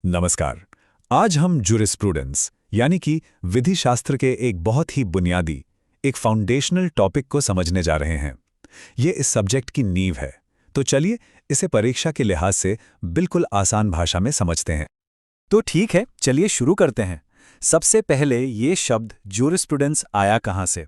नमस्कार। आज हम जुरिस्प्रूडेंस यानी कि विधि शास्त्र के एक बहुत ही बुनियादी, एक फाउंडेशनल टॉपिक को समझने जा रहे हैं। ये इस सब्जेक्ट की नींव है, तो चलिए इसे परीक्षा के लिहाज से बिल्कुल आसान भाषा में समझते हैं। तो ठीक है, चलिए शुरू करते हैं। सबसे पहले ये शब्द ज्यूरिस्प्रूडेंस आया कहाँ से?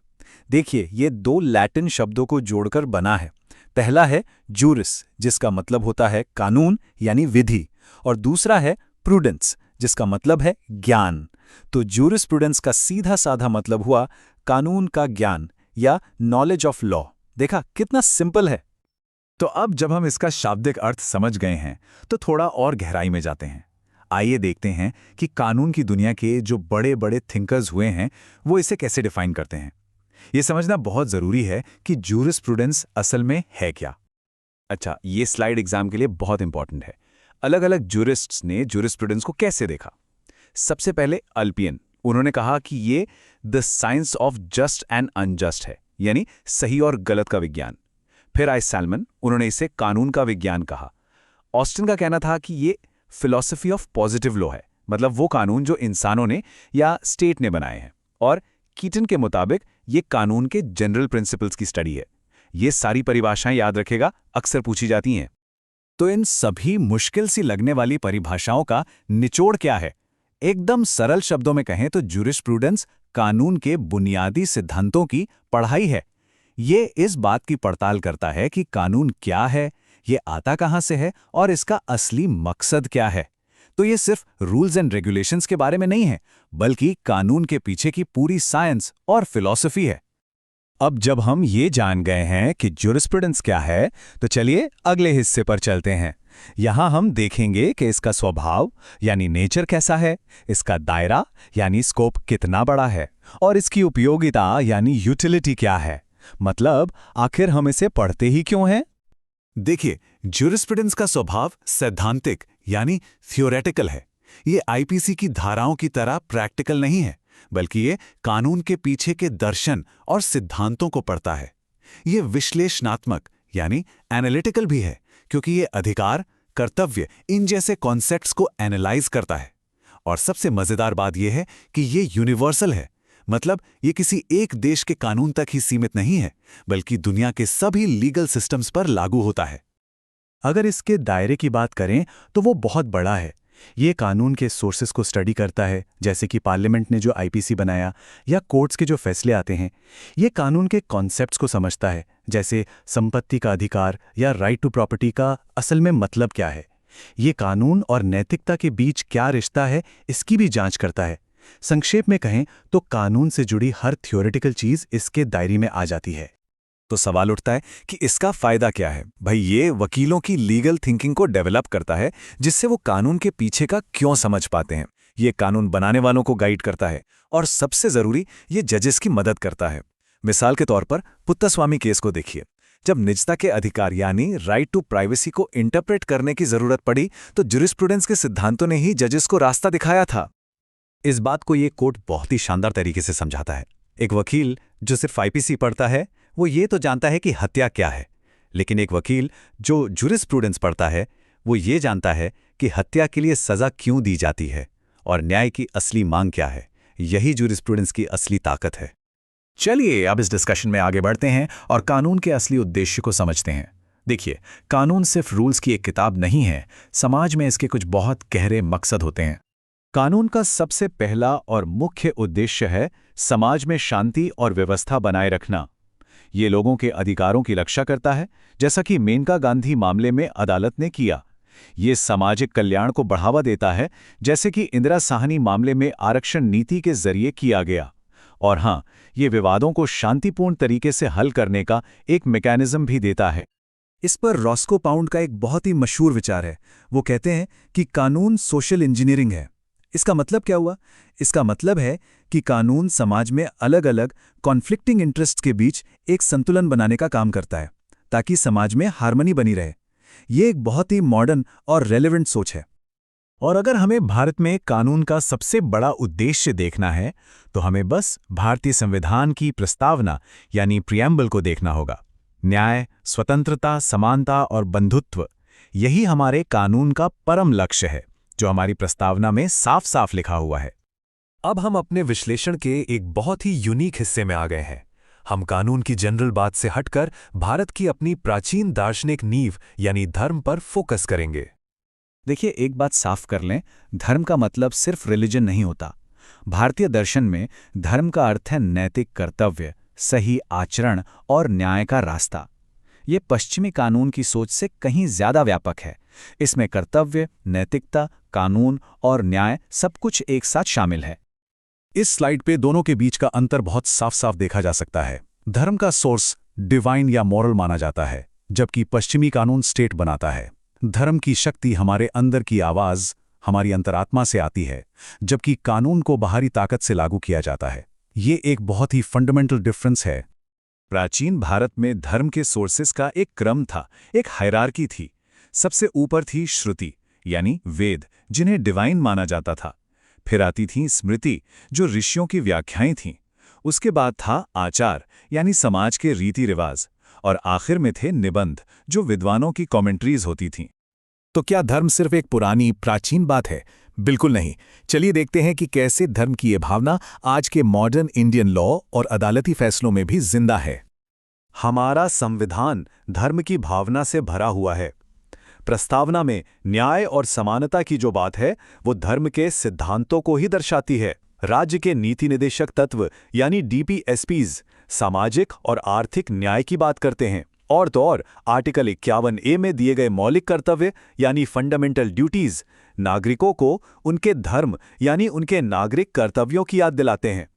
देखिए, ये दो लैटिन शब्दों को जोड़कर बना है। पहला है जूरिस, जिसका मतलब होता है कानून यानी विधि, और दूसरा है प्रूडेंस, जिसका मतलब है ज्ञान। तो ज्यूरिस्प्रूडेंस का सीधा साधा मतलब हुआ कानून का ज्ञान या नॉलेज ऑफ लॉ। देखा कितना सिंपल है। तो अब जब हम इसका शाब्दिक अर्थ समझ गए हैं, तो थोड़ा और गहराई में जाते हैं। आइए देखते हैं कि कानून की दुनिया के जो बड़े बड़े थिंकर्स हुए हैं, वो इसे कैसे डिफाइन करते हैं। ये समझना बहुत ज़रूरी है कि ज्यूरिस्प्रूडेंस असल में है क्या। अच्छा, ये स्लाइड एग्जाम के लिए बहुत इंपॉर्टेंट है। अलग अलग ज्यूरिस्ट्स ने ज्यूरिस्प्रूडेंस को कैसे देखा। सबसे पहले अल्पियन, उन्होंने कहा कि ये the science of just and unjust है, यानी सही और गलत का विज्ञान। फिर आए सैलमन, उन्होंने इसे कानून का विज्ञान कहा। ऑस्टिन का कहना था कि ये फिलॉसफी ऑफ पॉजिटिव लॉ है, मतलब वो कानून जो इंसानों ने या स्टेट ने बनाए हैं। और कीटन के मुताबिक ये कानून के जनरल प्रिंसिपल्स की स्टडी है। ये सारी परिभाषाएं याद रखेगा, अक्सर पूछी जाती हैं। तो इन सभी मुश्किल सी लगने वाली परिभाषाओं का निचोड़ क्या है? एकदम सरल शब्दों में कहें तो ज्यूरिस्प्रूडेंस कानून के बुनियादी सिद्धांतों की पढ़ाई है। ये इस बात की पड़ताल करता है कि कानून क्या है, ये आता कहाँ से है और इसका असली मकसद क्या है। तो ये सिर्फ रूल्स एंड रेगुलेशंस के बारे में नहीं है, बल्कि कानून के पीछे की पूरी साइंस और फिलॉसफी है। अब जब हम ये जान गए हैं कि ज्यूरिस्प्रूडेंस क्या है, तो चलिए अगले हिस्से पर चलते हैं। यहाँ हम देखेंगे कि इसका स्वभाव यानी नेचर कैसा है, इसका दायरा यानी स्कोप कितना बड़ा है, और इसकी उपयोगिता यानी यूटिलिटी क्या है। मतलब आखिर हम इसे पढ़ते ही क्यों हैं? देखिए, ज्यूरिस्प्रूडेंस का स्वभाव सैद्धांतिक यानी थियोरेटिकल है। ये आईपीसी की धाराओं की तरह प्रैक्टिकल नहीं है, बल्कि ये कानून के पीछे के दर्शन और सिद्धांतों को पढ़ता है। ये विश्लेषणात्मक यानी एनालिटिकल भी है, क्योंकि ये अधिकार, कर्तव्य, इन जैसे कॉन्सेप्ट्स को एनालाइज करता है। और सबसे मजेदार बात यह है कि ये यूनिवर्सल है, मतलब ये किसी एक देश के कानून तक ही सीमित नहीं है, बल्कि दुनिया के सभी लीगल सिस्टम्स पर लागू होता है। अगर इसके दायरे की बात करें तो वो बहुत बड़ा है। ये कानून के सोर्सेस को स्टडी करता है, जैसे कि पार्लियामेंट ने जो आईपीसी बनाया या कोर्ट्स के जो फैसले आते हैं। ये कानून के कॉन्सेप्ट्स को समझता है, जैसे संपत्ति का अधिकार या राइट टू प्रॉपर्टी का असल में मतलब क्या है। ये कानून और नैतिकता के बीच क्या रिश्ता है, इसकी भी जांच करता है। संक्षेप में कहें तो कानून से जुड़ी हर थ्योरेटिकल चीज इसके दायरे में आ जाती है। तो सवाल उठता है कि इसका फायदा क्या है। भाई, ये वकीलों की लीगल थिंकिंग को डेवलप करता है, जिससे वो कानून के पीछे का क्यों समझ पाते हैं। ये कानून बनाने वालों को गाइड करता है, और सबसे जरूरी, ये जजेस की मदद करता है। मिसाल के तौर पर पुत्तस्वामी केस को देखिए। जब निजता के अधिकार यानी राइट टू प्राइवेसी को इंटरप्रेट करने की जरूरत पड़ी, तो ज्यूरिस्प्रूडेंस के सिद्धांतों ने ही जजेस को रास्ता दिखाया था। इस बात को ये कोर्ट बहुत ही शानदार तरीके से समझाता है। एक वकील जो सिर्फ आईपीसी पढ़ता है, वो ये तो जानता है कि हत्या क्या है, लेकिन एक वकील जो ज्यूरिस्प्रूडेंस पढ़ता है, वो ये जानता है कि हत्या के लिए सजा क्यों दी जाती है और न्याय की असली मांग क्या है। यही ज्यूरिस्प्रूडेंस की असली ताकत है। चलिए अब इस डिस्कशन में आगे बढ़ते हैं और कानून के असली उद्देश्य को समझते हैं। देखिए, कानून सिर्फ रूल्स की एक किताब नहीं है, समाज में इसके कुछ बहुत गहरे मकसद होते हैं। कानून का सबसे पहला और मुख्य उद्देश्य है समाज में शांति और व्यवस्था बनाए रखना। ये लोगों के अधिकारों की रक्षा करता है, जैसा कि मेनका गांधी मामले में अदालत ने किया। ये सामाजिक कल्याण को बढ़ावा देता है, जैसे कि इंदिरा साहनी मामले में आरक्षण नीति के जरिए किया गया। और हाँ, ये विवादों को शांतिपूर्ण तरीके से हल करने का एक मैकेनिज्म भी देता है। इस पर रॉस्को पाउंड का एक बहुत ही मशहूर विचार है। वो कहते हैं कि कानून सोशल इंजीनियरिंग है। इसका मतलब क्या हुआ? इसका मतलब है कि कानून समाज में अलग अलग कॉन्फ्लिक्टिंग इंटरेस्ट्स के बीच एक संतुलन बनाने का काम करता है, ताकि समाज में हार्मनी बनी रहे। ये एक बहुत ही मॉडर्न और रेलेवेंट सोच है। और अगर हमें भारत में कानून का सबसे बड़ा उद्देश्य देखना है, तो हमें बस भारतीय संविधान की प्रस्तावना यानी प्रिएम्बल को देखना होगा। न्याय, स्वतंत्रता, समानता और बंधुत्व, यही हमारे कानून का परम लक्ष्य है, जो हमारी प्रस्तावना में साफ साफ लिखा हुआ है। अब हम अपने विश्लेषण के एक बहुत ही यूनिक हिस्से में आ गए हैं। हम कानून की जनरल बात से हटकर भारत की अपनी प्राचीन दार्शनिक नींव यानी धर्म पर फोकस करेंगे। देखिए, एक बात साफ कर लें, धर्म का मतलब सिर्फ रिलीजन नहीं होता। भारतीय दर्शन में धर्म का अर्थ है नैतिक कर्तव्य, सही आचरण और न्याय का रास्ता। ये पश्चिमी कानून की सोच से कहीं ज्यादा व्यापक है। इसमें कर्तव्य, नैतिकता, कानून और न्याय सब कुछ एक साथ शामिल है। इस स्लाइड पे दोनों के बीच का अंतर बहुत साफ साफ देखा जा सकता है। धर्म का सोर्स डिवाइन या मॉरल माना जाता है, जबकि पश्चिमी कानून स्टेट बनाता है। धर्म की शक्ति हमारे अंदर की आवाज, हमारी अंतरात्मा से आती है, जबकि कानून को बाहरी ताकत से लागू किया जाता है। ये एक बहुत ही फंडामेंटल डिफरेंस है। प्राचीन भारत में धर्म के सोर्सेस का एक क्रम था, एक हायरार्की थी। सबसे ऊपर थी श्रुति यानी वेद, जिन्हें डिवाइन माना जाता था। फिर आती थी स्मृति, जो ऋषियों की व्याख्याएं थीं। उसके बाद था आचार यानी समाज के रीति रिवाज, और आखिर में थे निबंध, जो विद्वानों की कमेंट्रीज होती थीं। तो क्या धर्म सिर्फ एक पुरानी प्राचीन बात है? बिल्कुल नहीं। चलिए देखते हैं कि कैसे धर्म की ये भावना आज के मॉडर्न इंडियन लॉ और अदालती फैसलों में भी जिंदा है। हमारा संविधान धर्म की भावना से भरा हुआ है। प्रस्तावना में न्याय और समानता की जो बात है, वो धर्म के सिद्धांतों को ही दर्शाती है। राज्य के नीति निदेशक तत्व यानी डीपीएसपीज सामाजिक और आर्थिक न्याय की बात करते हैं। और तो और आर्टिकल 51A में दिए गए मौलिक कर्तव्य यानी फंडामेंटल ड्यूटीज नागरिकों को उनके धर्म यानी उनके नागरिक कर्तव्यों की याद दिलाते हैं।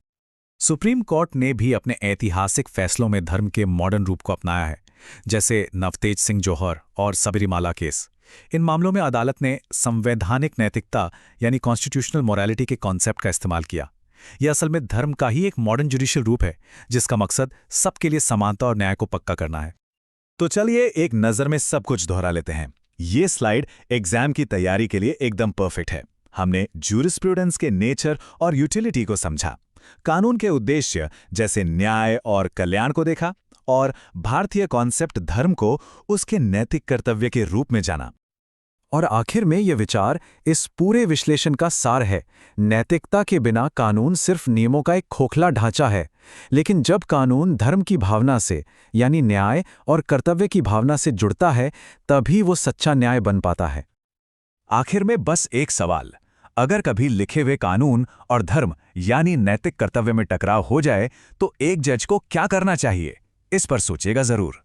सुप्रीम कोर्ट ने भी अपने ऐतिहासिक फैसलों में धर्म के मॉडर्न रूप को अपनाया है, जैसे नवतेज सिंह जौहर और सबरीमाला केस। इन मामलों में अदालत ने संवैधानिक नैतिकता यानी कॉन्स्टिट्यूशनल मोरालिटी के कॉन्सेप्ट का इस्तेमाल किया। यह असल में धर्म का ही एक मॉडर्न जुडिशियल रूप है, जिसका मकसद सबके लिए समानता और न्याय को पक्का करना है। तो चलिए एक नज़र में सब कुछ दोहरा लेते हैं। ये स्लाइड एग्जाम की तैयारी के लिए एकदम परफेक्ट है। हमने ज्यूरिस्प्रूडेंस के नेचर और यूटिलिटी को समझा, कानून के उद्देश्य जैसे न्याय और कल्याण को देखा, और भारतीय कॉन्सेप्ट धर्म को उसके नैतिक कर्तव्य के रूप में जाना। और आखिर में यह विचार इस पूरे विश्लेषण का सार है। नैतिकता के बिना कानून सिर्फ नियमों का एक खोखला ढांचा है, लेकिन जब कानून धर्म की भावना से यानी न्याय और कर्तव्य की भावना से जुड़ता है, तभी वो सच्चा न्याय बन पाता है। आखिर में बस एक सवाल, अगर कभी लिखे हुए कानून और धर्म यानी नैतिक कर्तव्य में टकराव हो जाए, तो एक जज को क्या करना चाहिए? इस पर सोचिएगा जरूर।